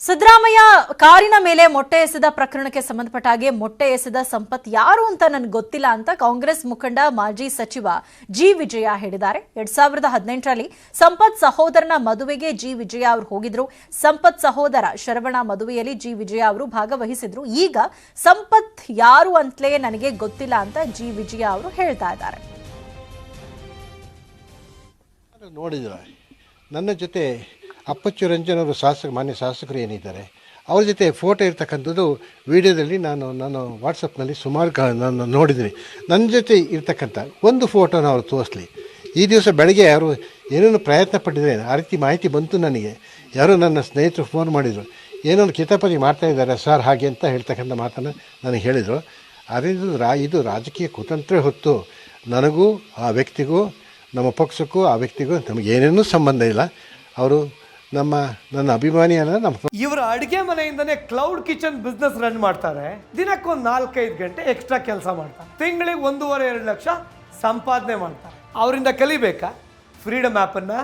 ಸಿದ್ದರಾಮಯ್ಯ ಕಾರಿನ ಮೇಲೆ ಮೊಟ್ಟೆ ಎಸೆದ ಪ್ರಕರಣಕ್ಕೆ ಸಂಬಂಧಪಟ್ಟ ಹಾಗೆ ಮೊಟ್ಟೆ ಎಸೆದ ಸಂಪತ್ ಯಾರು ಅಂತ ನನಗೆ ಗೊತ್ತಿಲ್ಲ ಅಂತ ಕಾಂಗ್ರೆಸ್ ಮುಖಂಡ ಮಾಜಿ ಸಚಿವ ಜಿ ವಿಜಯ ಹೇಳಿದ್ದಾರೆ. 2018ರಲ್ಲಿ ಸಂಪತ್ ಸಹೋದರನ ಮದುವೆಗೆ ಜಿ ವಿಜಯ ಅವರು ಹೋಗಿದ್ರು. ಸಂಪತ್ ಸಹೋದರ ಶರವಣ ಮದುವೆಯಲ್ಲಿ ಜಿ ವಿಜಯ ಅವರು ಭಾಗವಹಿಸಿದ್ರು. ಈಗ ಸಂಪತ್ ಯಾರು ಅಂತಲೇ ನನಗೆ ಗೊತ್ತಿಲ್ಲ ಅಂತ ಜಿ ವಿಜಯ ಅವರು ಹೇಳ್ತಾ ಇದ್ದಾರೆ. ನೋಡಿದ್ರೆ ನನ್ನ ಜೊತೆ ಅಪ್ಪಚ್ಚು ರಂಜನ್ ಅವರು ಮಾನ್ಯ ಶಾಸಕರು ಏನಿದ್ದಾರೆ ಅವ್ರ ಜೊತೆ ಫೋಟೋ ಇರ್ತಕ್ಕಂಥದ್ದು ವಿಡಿಯೋದಲ್ಲಿ ನಾನು ವಾಟ್ಸಪ್ನಲ್ಲಿ ಸುಮಾರು ನಾನು ನೋಡಿದ್ದೀನಿ. ನನ್ನ ಜೊತೆ ಇರ್ತಕ್ಕಂಥ ಒಂದು ಫೋಟೋನ ಅವರು ತೋರಿಸ್ಲಿ. ಈ ದಿವಸ ಬೆಳಗ್ಗೆ ಯಾರು ಏನೇನು ಪ್ರಯತ್ನ ಪಟ್ಟಿದ್ದಾರೆ ಆ ರೀತಿ ಮಾಹಿತಿ ಬಂತು ನನಗೆ. ಯಾರೋ ನನ್ನ ಸ್ನೇಹಿತರು ಫೋನ್ ಮಾಡಿದರು, ಏನೋ ಕಿತಾಪತಿ ಮಾಡ್ತಾಯಿದ್ದಾರೆ ಸರ್ ಹಾಗೆ ಅಂತ ಹೇಳ್ತಕ್ಕಂಥ ಮಾತನ್ನು ನನಗೆ ಹೇಳಿದರು. ಆದರೆ ಇದು ರಾಜಕೀಯ ಕುತಂತ್ರ ಹೊತ್ತು ನನಗೂ ಆ ವ್ಯಕ್ತಿಗೂ ನಮ್ಮ ಪಕ್ಷಕ್ಕೂ ಆ ವ್ಯಕ್ತಿಗೂ ನಮಗೆ ಏನೇನೂ ಸಂಬಂಧ ಇಲ್ಲ. ಅವರು ನನ್ನ ಅಭಿಮಾನಿಯನ್ನ ಇವರ ಅಡುಗೆ ಮನೆಯಿಂದನೇ ಕ್ಲೌಡ್ ಕಿಚನ್ ಬಿಸ್ನೆಸ್ ರನ್ ಮಾಡ್ತಾರೆ. ದಿನಕ್ಕೊಂದು 4-5 ಗಂಟೆ ಎಕ್ಸ್ಟ್ರಾ ಕೆಲಸ ಮಾಡ್ತಾರೆ. ತಿಂಗಳಿಗೆ 1.5-2 ಲಕ್ಷ ಸಂಪಾದನೆ ಮಾಡ್ತಾರೆ. ಅವರಿಂದ ಕಲಿಬೇಕಾ? ಫ್ರೀಡಮ್ ಆ್ಯಪನ್ನು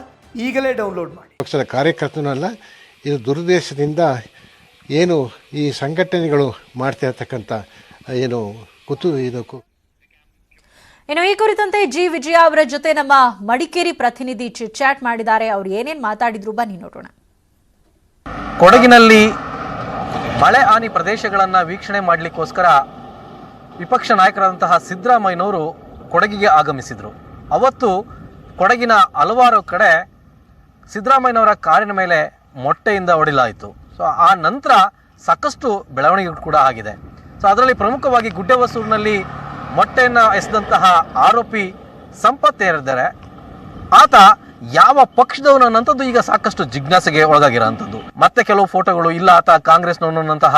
ಈಗಲೇ ಡೌನ್ಲೋಡ್ ಮಾಡಿ. ಪಕ್ಷದ ಕಾರ್ಯಕರ್ತನಲ್ಲ, ಇದು ದುರುದ್ದೇಶದಿಂದ ಏನು ಈ ಸಂಘಟನೆಗಳು ಮಾಡ್ತಾ ಇರ್ತಕ್ಕಂಥ ಏನು ಇನ್ನು ಈ ಕುರಿತಂತೆ ಜಿ ವಿಜಯ ಅವರ ಜೊತೆ ನಮ್ಮ ಮಡಿಕೇರಿ ಪ್ರತಿನಿಧಿ ಚಾಟ್ ಮಾಡಿದ್ದಾರೆ. ಅವರು ಏನೇನು ಮಾತಾಡಿದ್ರು ಬನ್ನಿ ನೋಡೋಣ. ಕೊಡಗಿನಲ್ಲಿ ಮಳೆ ಹಾನಿ ಪ್ರದೇಶಗಳನ್ನು ವೀಕ್ಷಣೆ ಮಾಡಲಿಕ್ಕೋಸ್ಕರ ವಿಪಕ್ಷ ನಾಯಕರಾದಂತಹ ಸಿದ್ದರಾಮಯ್ಯನವರು ಕೊಡಗಿಗೆ ಆಗಮಿಸಿದರು. ಅವತ್ತು ಕೊಡಗಿನ ಹಲವಾರು ಕಡೆ ಸಿದ್ದರಾಮಯ್ಯನವರ ಕಾರಿನ ಮೇಲೆ ಮೊಟ್ಟೆಯಿಂದ ಹೊಡೆಯಲಾಯಿತು. ಸೊ ಆ ನಂತರ ಸಾಕಷ್ಟು ಬೆಳವಣಿಗೆ ಕೂಡ ಆಗಿದೆ. ಸೊ ಅದರಲ್ಲಿ ಪ್ರಮುಖವಾಗಿ ಗುಡ್ಡೆಹೊಸೂರಿನಲ್ಲಿ ಮೊಟ್ಟೆಯನ್ನು ಎಸೆದಂತಹ ಆರೋಪಿ ಸಂಪತ್ ಏರಿದ್ದಾರೆ. ಆತ ಯಾವ ಪಕ್ಷದವನು ಅನ್ನೋಂಥದ್ದು ಈಗ ಸಾಕಷ್ಟು ಜಿಜ್ಞಾಸೆಗೆ ಒಳಗಾಗಿರೋಂಥದ್ದು. ಮತ್ತೆ ಕೆಲವು ಫೋಟೋಗಳು ಇಲ್ಲ ಆತ ಕಾಂಗ್ರೆಸ್ನವನಂತಹ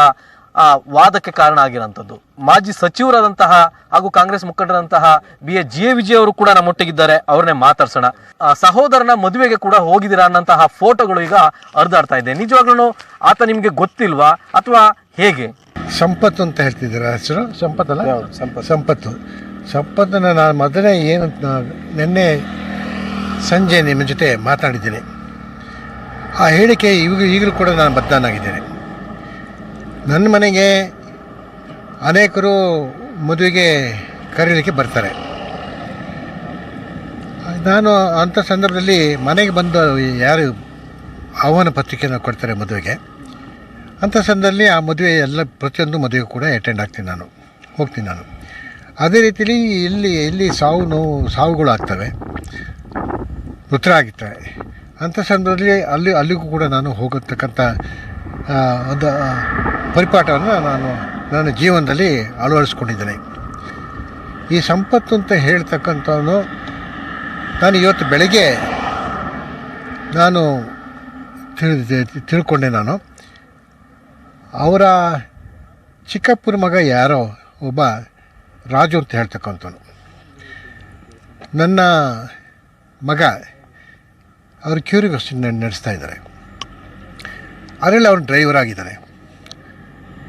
ವಾದಕ್ಕೆ ಕಾರಣ ಆಗಿರೋಂಥದ್ದು. ಮಾಜಿ ಸಚಿವರಾದಂತಹ ಹಾಗೂ ಕಾಂಗ್ರೆಸ್ ಮುಖಂಡರಂತಹ ಜಿ ವಿಜಯ್ ಅವರು ಕೂಡ ನಮ್ಮೊಟ್ಟಿಗಿದ್ದಾರೆ. ಅವ್ರನ್ನೇ ಮಾತಾಡ್ಸೋಣ. ಸಹೋದರನ ಮದುವೆಗೆ ಕೂಡ ಹೋಗಿದ್ದೀರಾ ಅನ್ನಂತಹ ಫೋಟೋಗಳು ಈಗ ಹರಿದಾಡ್ತಾ ಇದೆ. ನಿಜವಾಗ್ಲೂ ಆತ ನಿಮಗೆ ಗೊತ್ತಿಲ್ವಾ ಅಥವಾ ಹೇಗೆ? ಸಂಪತ್ತು ಅಂತ ಹೇಳ್ತಿದ್ದೀರಾ ಹೆಸರು? ಸಂಪತ್ತಲ್ಲ, ಸಂಪತ್ತನ್ನು ನಾನು ಮೊದಲೇ ಏನು ನಿನ್ನೆ ಸಂಜೆ ನಿಮ್ಮ ಜೊತೆ ಮಾತಾಡಿದ್ದೀನಿ. ಆ ಹೇಳಿಕೆ ಈಗಲೂ ಕೂಡ ನಾನು ಬದ್ಧನಾಗಿದ್ದೇನೆ. ನನ್ನ ಮನೆಗೆ ಅನೇಕರು ಮದುವೆಗೆ ಕರೀಲಿಕ್ಕೆ ಬರ್ತಾರೆ. ನಾನು ಅಂಥ ಸಂದರ್ಭದಲ್ಲಿ ಮನೆಗೆ ಬಂದು ಯಾರು ಆಹ್ವಾನ ಪತ್ರಿಕೆಯನ್ನು ಕೊಡ್ತಾರೆ ಮದುವೆಗೆ, ಅಂಥ ಸಂದರ್ಭದಲ್ಲಿ ಆ ಮದುವೆ ಪ್ರತಿಯೊಂದು ಮದುವೆಗೂ ಕೂಡ ಅಟೆಂಡ್ ಆಗ್ತೀನಿ, ಹೋಗ್ತೀನಿ ನಾನು. ಅದೇ ರೀತಿಯಲ್ಲಿ ಇಲ್ಲಿ ಸಾವುಗಳು ಆಗ್ತವೆ, ಮೃತರ ಆಗಿರ್ತವೆ. ಅಂಥ ಸಂದರ್ಭದಲ್ಲಿ ಅಲ್ಲಿಗೂ ಕೂಡ ನಾನು ಹೋಗತಕ್ಕಂಥ ಒಂದು ಪರಿಪಾಠವನ್ನು ನನ್ನ ಜೀವನದಲ್ಲಿ ಅಳವಡಿಸ್ಕೊಂಡಿದ್ದೇನೆ. ಈ ಸಂಪತ್ತು ಅಂತ ಹೇಳ್ತಕ್ಕಂಥವನು ನಾನು ಇವತ್ತು ಬೆಳಗ್ಗೆ ನಾನು ತಿಳ್ಕೊಂಡೆ. ನಾನು ಅವರ ಚಿಕ್ಕಪ್ಪನ ಮಗ ಯಾರೋ ಒಬ್ಬ ರಾಜು ಅಂತ ಹೇಳ್ತಕ್ಕಂಥವನು. ನನ್ನ ಮಗ ಅವರು ಕ್ಯೂರಿಯಾಸಿಟಿ ನಡೆಸ್ತಾ ಇದ್ದಾರೆ. ಅದರಲ್ಲಿ ಅವನು ಡ್ರೈವರ್ ಆಗಿದ್ದಾನೆ.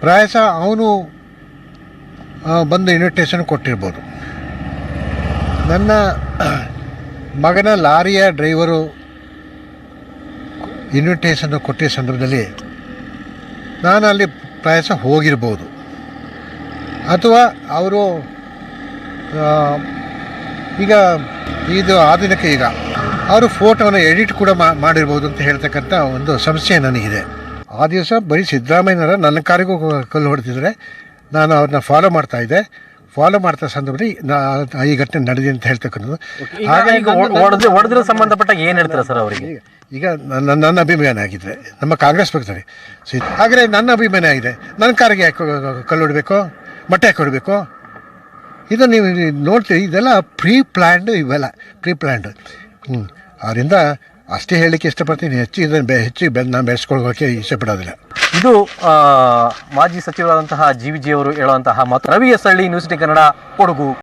ಪ್ರಾಯಶಃ ಅವನು ಬಂದು ಇನ್ವಿಟೇಷನ್ ಕೊಟ್ಟಿರ್ಬೋದು. ನನ್ನ ಮಗನ ಲಾರಿಯ ಡ್ರೈವರು ಇನ್ವಿಟೇಷನ್ ಕೊಟ್ಟಿರೋ ಸಂದರ್ಭದಲ್ಲಿ ನಾನು ಅಲ್ಲಿ ಪ್ರಾಯಶಃ ಹೋಗಿರ್ಬೋದು. ಅಥವಾ ಅವರು ಈಗ ಇದು ಆಧುನಿಕ ಈಗ ಅವರು ಫೋಟೋವನ್ನು ಎಡಿಟ್ ಕೂಡ ಮಾಡಿರ್ಬೋದು ಅಂತ ಹೇಳ್ತಕ್ಕಂಥ ಒಂದು ಸಂಶಯ ನನಗಿದೆ. ಆ ದಿವಸ ಬರೀ ಸಿದ್ದರಾಮಯ್ಯನವರ ನನ್ನ ಕಾರಿಗೂ ಕಲ್ಲು ಹೊಡೆದಿದ್ರೆ ನಾನು ಅವ್ರನ್ನ ಫಾಲೋ ಮಾಡ್ತಾ ಸಂದರ್ಭದಲ್ಲಿ ಈ ಘಟನೆ ನಡೆದಿದೆ ಅಂತ ಹೇಳ್ತಕ್ಕಂಥದ್ದು. ಹಾಗೆ ಸಂಬಂಧಪಟ್ಟ ಏನು ಹೇಳ್ತಾರೆ ಸರ್ ಅವರಿಗೆ? ಈಗ ನನ್ನ ಅಭಿಮಾನ ಆಗಿದೆ ನಮ್ಮ ಕಾಂಗ್ರೆಸ್ ಪಕ್ಷದಲ್ಲಿ. ಹಾಗೆ ನನ್ನ ಅಭಿಮಾನ ಆಗಿದೆ. ನನ್ನ ಕಾರಿಗೆ ಯಾಕೆ ಕಲ್ಲು ಹೊಡಬೇಕು, ಮೊಟ್ಟೆ ಹಾಕಿ ಹೊಡಬೇಕು? ಇದು ನೀವು ನೋಡ್ತೀವಿ, ಇದೆಲ್ಲ ಪ್ರೀ ಪ್ಲ್ಯಾಂಡ್. ಆದ್ದರಿಂದ ಅಷ್ಟೇ ಹೇಳಲಿಕ್ಕೆ ಇಷ್ಟಪಡ್ತೀನಿ. ಹೆಚ್ಚು ನಾನು ಬೆಳೆಸ್ಕೊಳ್ಳೋಕೆ ಇಷ್ಟಪಡೋದಿಲ್ಲ. ಇದು ಮಾಜಿ ಸಚಿವರಾದಂತಹ ಜಿ ವಿಜಯ್ ಅವರು ಹೇಳುವಂತಹ ಮಾತು. ರವಿ ಎಸ್ ಹಳ್ಳಿ, ನ್ಯೂಸ್ 18 ಕನ್ನಡ, ಕೊಡಗು.